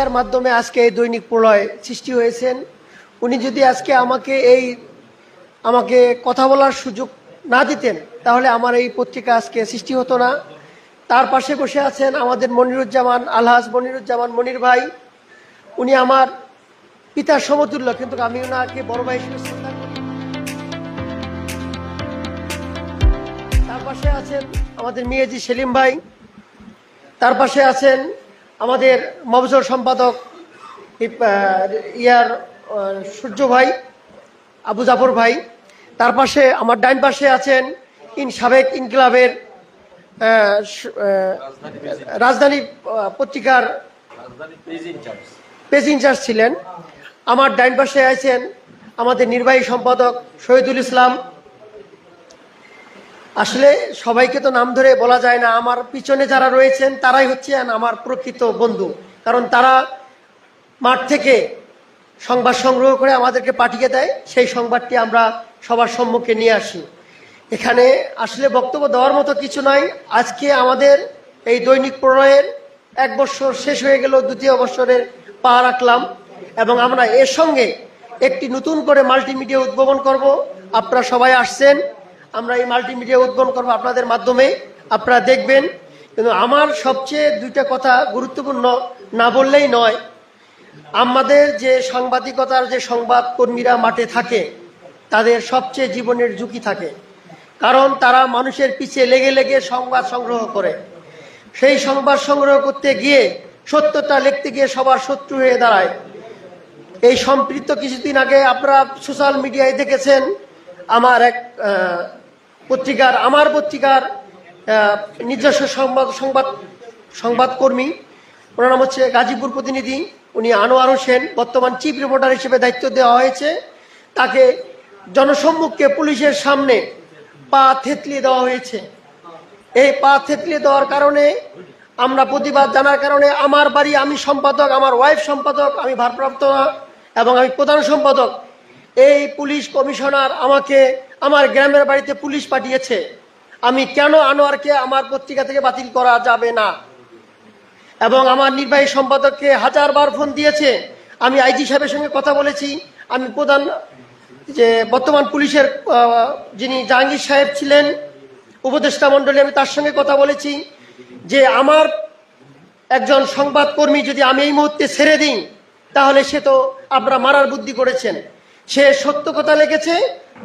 পত্রিকার মাধ্যমে আজকে এই দৈনিক প্রলয় সৃষ্টি হয়েছেন। উনি যদি আজকে আমাকে কথা বলার সুযোগ না দিতেন তাহলে আমার এই পত্রিকা আজকে সৃষ্টি হতো না। তার পাশে বসে আছেন আমাদের মনিরুজ্জামান, আলহাজ মনিরুজ্জামান মনির ভাই। উনি আমার পিতার সমতুল্য, কিন্তু আমি ওনাকে বড় ভাই হিসেবে শ্রদ্ধা করি। তার পাশে আছেন আমাদের মিয়াজি সেলিম ভাই। তার পাশে আছেন আমাদের মবজর সম্পাদক সূর্য ভাই, আবু জাফর ভাই। তার পাশে আমার ডাইন পাশে আছেন সাবেক ইনকিলাবের রাজধানী পত্রিকার পেজ ইনচার্জ ছিলেন। আমার ডাইন পাশে আছেন আমাদের নির্বাহী সম্পাদক শহীদুল ইসলাম। আসলে সবাইকে তো নাম ধরে বলা যায় না। আমার পিছনে যারা রয়েছেন তারাই হচ্ছেন আমার প্রকৃত বন্ধু, কারণ তারা মাঠ থেকে সংবাদ সংগ্রহ করে আমাদেরকে পাঠিয়ে দেয়, সেই সংবাদটি আমরা সবার সম্মুখে নিয়ে আসি। এখানে আসলে বক্তব্য দেওয়ার মতো কিছু নাই। আজকে আমাদের এই দৈনিক প্রলয়ের 1 বছর শেষ হয়ে গেল, 2য় বছরের পা রাখলাম এবং আমরা এর সঙ্গে একটি নতুন করে মাল্টিমিডিয়া উদ্ভাবন করব। আপনারা সবাই আসছেন, আমরা এই মাল্টিমিডিয়া উদ্ভাবন করব আপনাদের মাধ্যমে, আপনারা দেখবেন। কিন্তু আমার সবচেয়ে 2টা কথা গুরুত্বপূর্ণ না বললেই নয়। আমাদের যে সাংবাদিকতার যে সংবাদ কর্মীরা মাঠে থাকে তাদের সবচেয়ে জীবনের ঝুঁকি থাকে, কারণ তারা মানুষের পিছে লেগে লেগে সংবাদ সংগ্রহ করে। সেই সংবাদ সংগ্রহ করতে গিয়ে সত্যটা লিখতে গিয়ে সবার শত্রু হয়ে দাঁড়ায়। এই সম্পৃক্ত কিছুদিন আগে আপনারা সোশ্যাল মিডিয়ায় দেখেছেন আমার এক পত্রিকার নিজস্ব সংবাদকর্মী, ওনার নাম হচ্ছে গাজীপুর প্রতিনিধি, উনি আনোয়ার হোসেন, বর্তমান চিফ রিপোর্টার হিসেবে দায়িত্ব দেওয়া হয়েছে। তাকে জনসম্মুখে পুলিশের সামনে পা থেতলিয়ে দেওয়া হয়েছে। এই পা থেতলিয়ে দেওয়ার কারণে আমরা প্রতিবাদ জানার কারণে আমার বাড়ি, আমি সম্পাদক, আমার ওয়াইফ সম্পাদক, আমি ভারপ্রাপ্ত এবং আমি প্রধান সম্পাদক, এই পুলিশ কমিশনার আমাকে আমার গ্রামের বাড়িতে পুলিশ পাঠিয়েছে। আমি কেন আনোয়ারকে আমার পত্রিকা থেকে বাতিল করা যাবে না, এবং আমার নির্বাহী সম্পাদককে 1000 বার ফোন দিয়েছে। আমি আইজি সাহেবের সঙ্গে কথা বলেছি, আমি প্রধান যে বর্তমান পুলিশের যিনি জাহাঙ্গীর সাহেব ছিলেন উপদেষ্টা মণ্ডলী, আমি তার সঙ্গে কথা বলেছি যে আমার একজন সংবাদকর্মী যদি আমি এই মুহূর্তে ছেড়ে দিই তাহলে সে তো আপনারা মারার বুদ্ধি করেছেন। সে সত্য কথা লিখেছে,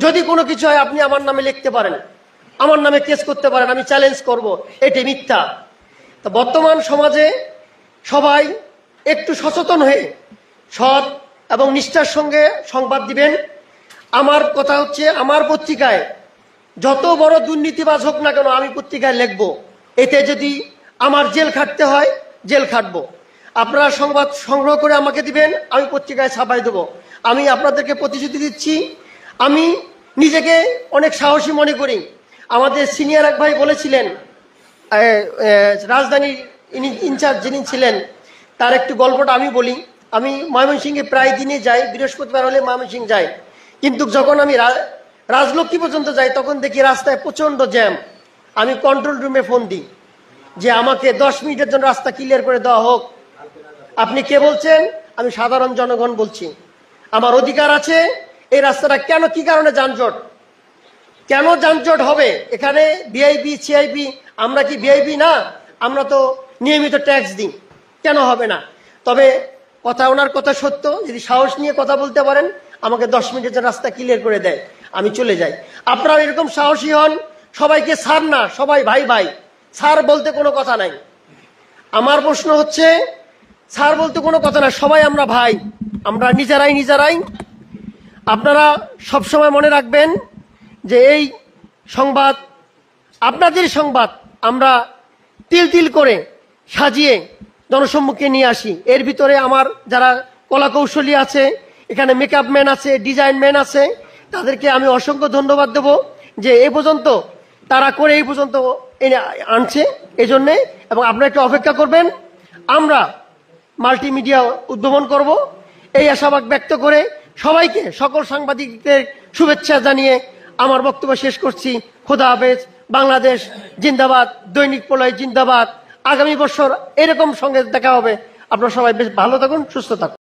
যদি কোনো কিছু হয় আপনি আমার নামে লিখতে পারেন, আমার নামে কেস করতে পারেন, আমি চ্যালেঞ্জ করব, এটি মিথ্যা। তো বর্তমান সমাজে সবাই একটু সচেতন হয়ে সৎ এবং নিষ্ঠার সঙ্গে সংবাদ দিবেন। আমার কথা হচ্ছে, আমার পত্রিকায় যত বড় দুর্নীতিবাজ হোক না কেন আমি পত্রিকায় লিখব, এতে যদি আমার জেল খাটতে হয় জেল খাটবো। আপনারা সংবাদ সংগ্রহ করে আমাকে দিবেন, আমি পত্রিকায় ছাপাই দেবো। আমি আপনাদেরকে প্রতিশ্রুতি দিচ্ছি, আমি নিজেকে অনেক সাহসী মনে করি। আমাদের সিনিয়র এক ভাই বলেছিলেন, রাজধানীর ইনচার্জ যিনি ছিলেন, তার একটু গল্পটা আমি বলি। আমি ময়মনসিংহে প্রায় দিনে যাই, বৃহস্পতিবার হলে ময়মনসিংহ যাই, কিন্তু যখন আমি রাজলক্ষ্মী পর্যন্ত যাই তখন দেখি রাস্তায় প্রচণ্ড জ্যাম। আমি কন্ট্রোল রুমে ফোন দিই যে আমাকে 10 মিনিটের জন্য রাস্তা ক্লিয়ার করে দেওয়া হোক। আপনি কে বলছেন? আমি সাধারণ জনগণ বলছি, আমার অধিকার আছে। এই রাস্তাটা কেন, কি কারণে যানজট, কেন যানজট হবে? এখানে ভিআইপি সিআইপি, আমরা কি ভিআইপি না? আমরা তো নিয়মিত ট্যাক্স দিই, কেন হবে না? তবে ওনার কথা সত্য, যদি সাহস নিয়ে কথা বলতে পারেন আমাকে 10 মিনিটের রাস্তা ক্লিয়ার করে দেয়, আমি চলে যাই। আপনারা এরকম সাহসী হন। সবাইকে স্যার না, সবাই ভাই ভাই, স্যার বলতে কোনো কথা নাই। আমার প্রশ্ন হচ্ছে, স্যার বলতে কোনো কথা না, সবাই আমরা ভাই, আমরা নিজেরাই। আপনারা সবসময় মনে রাখবেন যে এই সংবাদ, আপনাদের সংবাদ আমরা তিল তিল করে সাজিয়ে জনসম্মুখে নিয়ে আসি। এর ভিতরে আমার যারা কলা কৌশলী আছে, এখানে মেকআপ ম্যান আছে, ডিজাইন ম্যান আছে, তাদেরকে আমি অসংখ্য ধন্যবাদ দেব যে এই পর্যন্ত তারা করে এই পর্যন্ত এনে আনছে, এই জন্যে। এবং আপনারা একটু অপেক্ষা করবেন, আমরা মাল্টিমিডিয়া উদ্ভাবন করব, এই আশাবাদ ব্যক্ত করে সবাইকে, সকল সাংবাদিকদের শুভেচ্ছা জানিয়ে আমার বক্তব্য শেষ করছি। খোদা হাফেজ। বাংলাদেশ জিন্দাবাদ, দৈনিক প্রলয় জিন্দাবাদ। আগামী বছর এরকম সঙ্গে দেখা হবে। আপনারা সবাই বেশ ভালো থাকুন, সুস্থ থাকুন।